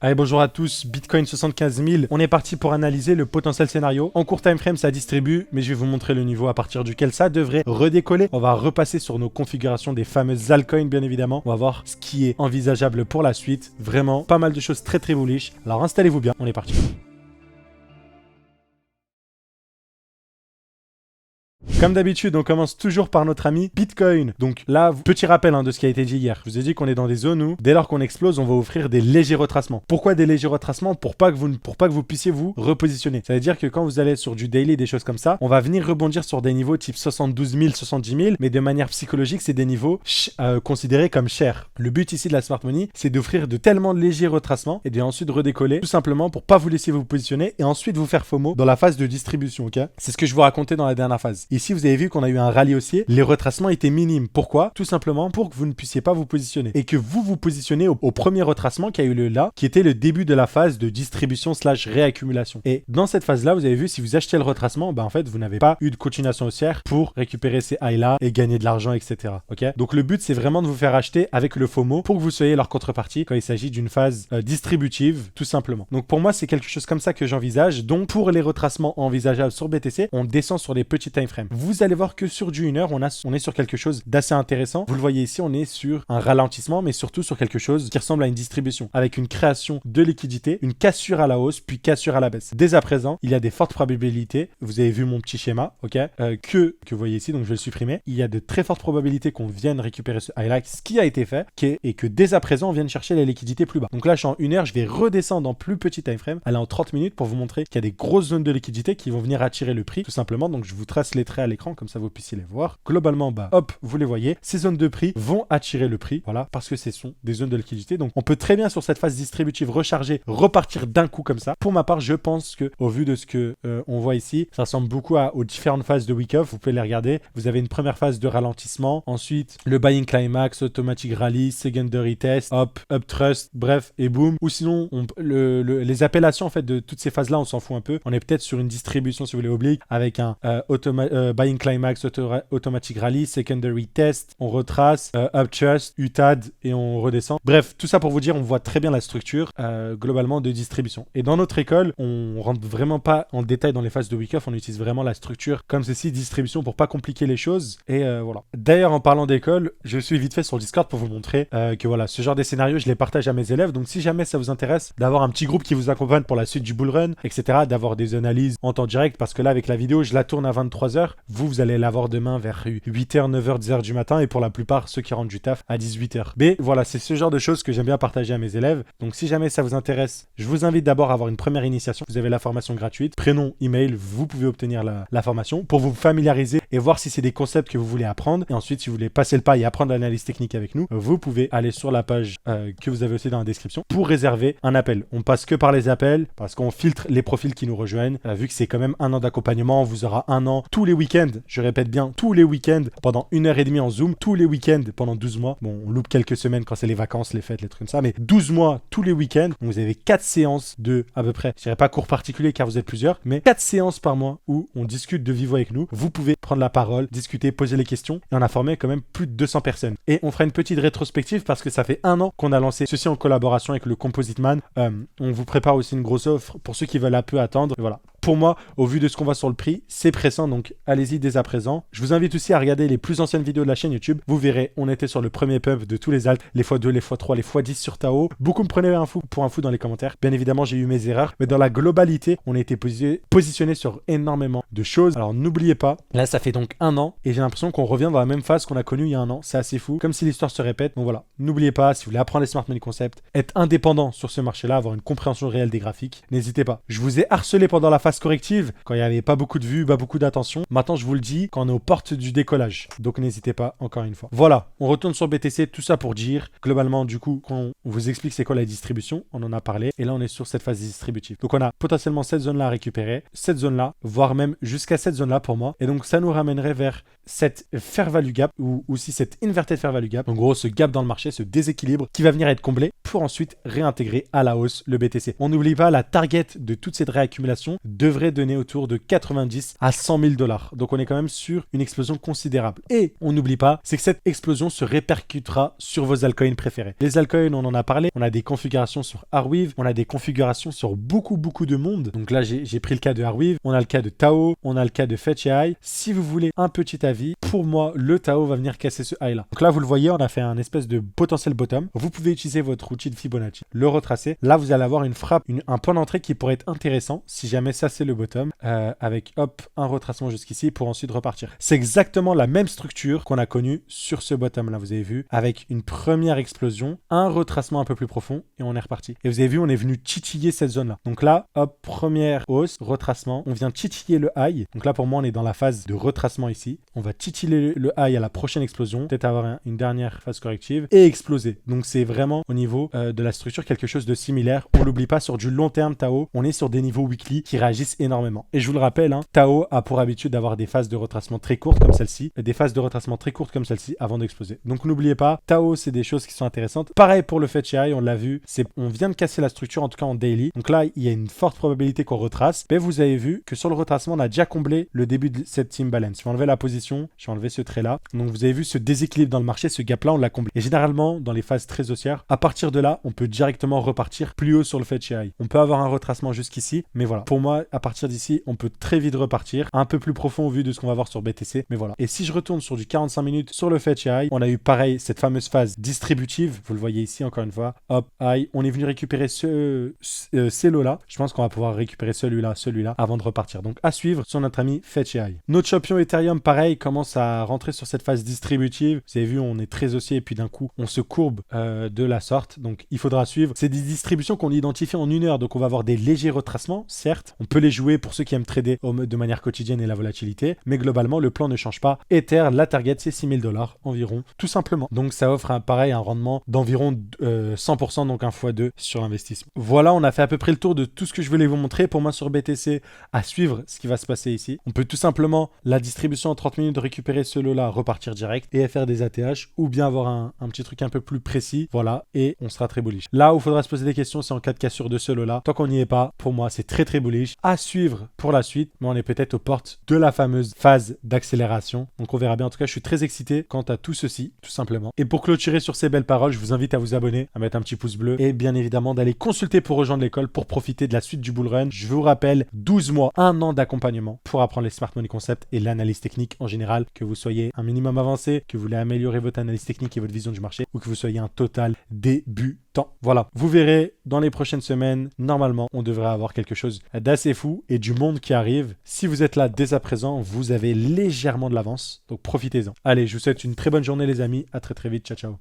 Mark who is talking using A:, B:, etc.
A: Allez, bonjour à tous, Bitcoin 75 000. On est parti pour analyser le potentiel scénario. En court time frame, ça distribue, mais je vais vous montrer le niveau à partir duquel ça devrait redécoller. On va repasser sur nos configurations des fameuses altcoins, bien évidemment. On va voir ce qui est envisageable pour la suite. Vraiment, pas mal de choses très bullish. Alors installez-vous bien, on est parti. Comme d'habitude, on commence toujours par notre ami Bitcoin. Donc là, petit rappel de ce qui a été dit hier. Je vous ai dit qu'on est dans des zones où, dès lors qu'on explose, on va offrir des légers retracements. Pourquoi des légers retracements? Pour pas que vous puissiez vous repositionner. Ça veut dire que quand vous allez sur du daily, des choses comme ça, on va venir rebondir sur des niveaux type 72 000, 70 000, mais de manière psychologique, c'est des niveaux considérés comme chers. Le but ici de la smart money, c'est d'offrir de tellement légers retracements et ensuite redécoller, tout simplement pour pas vous laisser vous positionner et ensuite vous faire FOMO dans la phase de distribution, ok? C'est ce que je vous racontais dans la dernière phase. Ici, vous avez vu qu'on a eu un rallye haussier. Les retracements étaient minimes. Pourquoi? Tout simplement pour que vous ne puissiez pas vous positionner. Et que vous positionnez au premier retracement qui a eu lieu là, qui était le début de la phase de distribution / réaccumulation. Et dans cette phase-là, vous avez vu, si vous achetez le retracement, en fait, vous n'avez pas eu de continuation haussière pour récupérer ces highs-là et gagner de l'argent, etc. Ok? Donc le but, c'est vraiment de vous faire acheter avec le FOMO pour que vous soyez leur contrepartie quand il s'agit d'une phase distributive, tout simplement. Donc pour moi, c'est quelque chose comme ça que j'envisage. Donc pour les retracements envisageables sur BTC, on descend sur les petits time frames. Vous allez voir que sur du 1 heure, on est sur quelque chose d'assez intéressant. Vous le voyez ici, on est sur un ralentissement, mais surtout sur quelque chose qui ressemble à une distribution, avec une création de liquidité, une cassure à la hausse, puis cassure à la baisse. Dès à présent, il y a des fortes probabilités, vous avez vu mon petit schéma, ok, que vous voyez ici, donc je vais le supprimer. Il y a de très fortes probabilités qu'on vienne récupérer ce highlight, ce qui a été fait, et que dès à présent, on vienne chercher la liquidité plus bas. Donc là, je suis en 1 heure, je vais redescendre en plus petit time frame, aller en 30 minutes pour vous montrer qu'il y a des grosses zones de liquidité qui vont venir attirer le prix, tout simplement. Donc je vous trace les traits à l'écran, comme ça vous puissiez les voir. Globalement, hop, vous les voyez. Ces zones de prix vont attirer le prix, voilà, parce que ce sont des zones de liquidité. Donc on peut très bien sur cette phase distributive recharger, repartir d'un coup comme ça. Pour ma part, je pense que au vu de ce que on voit ici, ça ressemble beaucoup aux différentes phases de week off. Vous pouvez les regarder. Vous avez une première phase de ralentissement, ensuite le buying climax, automatic rally, secondary test, hop, up trust, bref, et boom. Ou sinon, les appellations en fait de toutes ces phases-là, on s'en fout un peu. On est peut-être sur une distribution, si vous voulez, oblique, avec un buying climax, automatic rally, secondary test, on retrace, up trust, UTAD et on redescend. Bref, tout ça pour vous dire, on voit très bien la structure globalement de distribution. Et dans notre école, on rentre vraiment pas en détail dans les phases de week off, on utilise vraiment la structure comme ceci, distribution, pour pas compliquer les choses. Et voilà. D'ailleurs, en parlant d'école, je suis vite fait sur le Discord pour vous montrer que voilà, ce genre de scénarios, je les partage à mes élèves. Donc si jamais ça vous intéresse d'avoir un petit groupe qui vous accompagne pour la suite du bull run, etc., d'avoir des analyses en temps direct, parce que là, avec la vidéo, je la tourne à 23h, vous allez l'avoir demain vers 8h, 9h, 10h du matin, et pour la plupart, ceux qui rentrent du taf à 18h. Mais voilà, c'est ce genre de choses que j'aime bien partager à mes élèves. Donc si jamais ça vous intéresse, je vous invite d'abord à avoir une première initiation. Vous avez la formation gratuite, prénom, email, vous pouvez obtenir la formation pour vous familiariser et voir si c'est des concepts que vous voulez apprendre. Et ensuite, si vous voulez passer le pas et apprendre l'analyse technique avec nous, vous pouvez aller sur la page que vous avez aussi dans la description pour réserver un appel. On passe que par les appels parce qu'on filtre les profils qui nous rejoignent. Vu que c'est quand même 1 an d'accompagnement, on vous aura 1 an tous les week-ends, je répète bien, tous les week-ends pendant 1h30 en Zoom, tous les week-ends pendant 12 mois. Bon, on loupe quelques semaines quand c'est les vacances, les fêtes, les trucs comme ça, mais 12 mois tous les week-ends. Donc vous avez 4 séances de à peu près, je dirais pas cours particulier car vous êtes plusieurs, mais 4 séances par mois où on discute de vive voix avec nous. Vous pouvez prendre la parole, discuter, poser les questions, et on a formé quand même plus de 200 personnes. Et on fera une petite rétrospective parce que ça fait 1 an qu'on a lancé ceci en collaboration avec le Composite Man. On vous prépare aussi une grosse offre pour ceux qui veulent un peu attendre. Et voilà. Pour moi, au vu de ce qu'on voit sur le prix, c'est pressant, donc allez-y dès à présent. Je vous invite aussi à regarder les plus anciennes vidéos de la chaîne YouTube. Vous verrez, on était sur le premier pump de tous les alts, les x2, les x3, les x10 sur Tao. Beaucoup me prenaient pour un fou dans les commentaires. Bien évidemment, j'ai eu mes erreurs, mais dans la globalité, on a été positionné sur énormément de choses. Alors n'oubliez pas, là ça fait donc 1 an, et j'ai l'impression qu'on revient dans la même phase qu'on a connue il y a 1 an. C'est assez fou, comme si l'histoire se répète. Donc voilà, n'oubliez pas, si vous voulez apprendre les smart money concepts, être indépendant sur ce marché-là, avoir une compréhension réelle des graphiques, n'hésitez pas. Je vous ai harcelé pendant la phase corrective, quand il n'y avait pas beaucoup de vues, pas beaucoup d'attention. Maintenant, je vous le dis, quand on est aux portes du décollage. Donc, n'hésitez pas, encore une fois. Voilà, on retourne sur BTC, tout ça pour dire, globalement, du coup, quand on vous explique c'est quoi la distribution, on en a parlé, et là, on est sur cette phase distributive. Donc, on a potentiellement cette zone-là à récupérer, cette zone-là, voire même jusqu'à cette zone-là pour moi. Et donc, ça nous ramènerait vers cette fair value gap ou aussi cette inverted fair value gap, en gros ce gap dans le marché, ce déséquilibre qui va venir être comblé pour ensuite réintégrer à la hausse le BTC. On n'oublie pas, la target de toute cette réaccumulation devrait donner autour de 90 à 100 000 $. Donc on est quand même sur une explosion considérable. Et on n'oublie pas, c'est que cette explosion se répercutera sur vos altcoins préférés. Les altcoins, on en a parlé, on a des configurations sur Arweave, on a des configurations sur beaucoup de monde. Donc là, j'ai pris le cas de Arweave, on a le cas de Tao, on a le cas de Fetch.ai. Si vous voulez un petit avis, pour moi, le Tao va venir casser ce high là. Donc là, vous le voyez, on a fait un espèce de potentiel bottom. Vous pouvez utiliser votre outil de Fibonacci, le retracer. Là, vous allez avoir une frappe, un point d'entrée qui pourrait être intéressant si jamais ça c'est le bottom, avec hop, un retracement jusqu'ici pour ensuite repartir. C'est exactement la même structure qu'on a connue sur ce bottom là, vous avez vu, avec une première explosion, un retracement un peu plus profond et on est reparti. Et vous avez vu, on est venu titiller cette zone là. Donc là, hop, première hausse, retracement, on vient titiller le high. Donc là, pour moi, on est dans la phase de retracement ici. On va titiller le high à la prochaine explosion, peut-être avoir une dernière phase corrective et exploser. Donc c'est vraiment au niveau de la structure quelque chose de similaire. On l'oublie pas, sur du long terme, Tao, on est sur des niveaux weekly qui réagissent énormément. Et je vous le rappelle, hein, Tao a pour habitude d'avoir des phases de retracement très courtes comme celle-ci, des phases de retracement très courtes comme celle-ci avant d'exploser. Donc n'oubliez pas, Tao, c'est des choses qui sont intéressantes. Pareil pour le Fetch.ai, on l'a vu, on vient de casser la structure, en tout cas en daily. Donc là, il y a une forte probabilité qu'on retrace. Mais vous avez vu que sur le retracement, on a déjà comblé le début de cette imbalance. Je vais enlever la position, je vais enlever ce trait-là. Donc vous avez vu ce déséquilibre dans le marché, ce gap-là, on l'a comblé. Et généralement, dans les phases très haussières, à partir de là, on peut directement repartir plus haut sur le Fetch.ai. On peut avoir un retracement jusqu'ici, mais voilà. Pour moi, à partir d'ici, on peut très vite repartir, un peu plus profond au vu de ce qu'on va voir sur BTC, mais voilà. Et si je retourne sur du 45 minutes sur le Fetch.ai, on a eu pareil, cette fameuse phase distributive, vous le voyez ici encore une fois, hop, high, on est venu récupérer ces lots-là. Je pense qu'on va pouvoir récupérer celui-là avant de repartir. Donc à suivre sur notre ami Fetch.ai. Notre champion Ethereum, pareil, commence à rentrer sur cette phase distributive. Vous avez vu, on est très haussier et puis d'un coup, on se courbe de la sorte. Donc il faudra suivre. C'est des distributions qu'on identifie en une heure. Donc on va avoir des légers retracements, certes. On peut les jouer pour ceux qui aiment trader de manière quotidienne et la volatilité. Mais globalement, le plan ne change pas. Ether, la target, c'est 6 000 $ environ, tout simplement. Donc ça offre pareil un rendement d'environ 100%, donc un x2 sur l'investissement. Voilà, on a fait à peu près le tour de tout ce que je voulais vous montrer. Pour moi sur BTC, à suivre ce qui va se passer ici. On peut tout simplement, la distribution en 30 minutes, récupérer ce lot-là, repartir direct et faire des ATH ou bien avoir un petit truc un peu plus précis. Voilà, et on sera très bullish. Là où il faudra se poser des questions, c'est en cas de cassure de ce lot-là. Tant qu'on n'y est pas, pour moi, c'est très bullish. À suivre pour la suite, mais on est peut-être aux portes de la fameuse phase d'accélération. Donc on verra bien. En tout cas, je suis très excité quant à tout ceci, tout simplement. Et pour clôturer sur ces belles paroles, je vous invite à vous abonner, à mettre un petit pouce bleu et bien évidemment d'aller consulter pour rejoindre l'école pour profiter de la suite du bull run. Je vous rappelle, 12 mois, 1 an d'accompagnement pour apprendre les smart money concepts et l'analyse technique en général, que vous soyez un minimum avancé, que vous voulez améliorer votre analyse technique et votre vision du marché ou que vous soyez un total débutant. Voilà, vous verrez dans les prochaines semaines, normalement, on devrait avoir quelque chose d'assez fou et du monde qui arrive. Si vous êtes là dès à présent, vous avez légèrement de l'avance, donc profitez-en. Allez, je vous souhaite une très bonne journée les amis, à très vite, ciao ciao.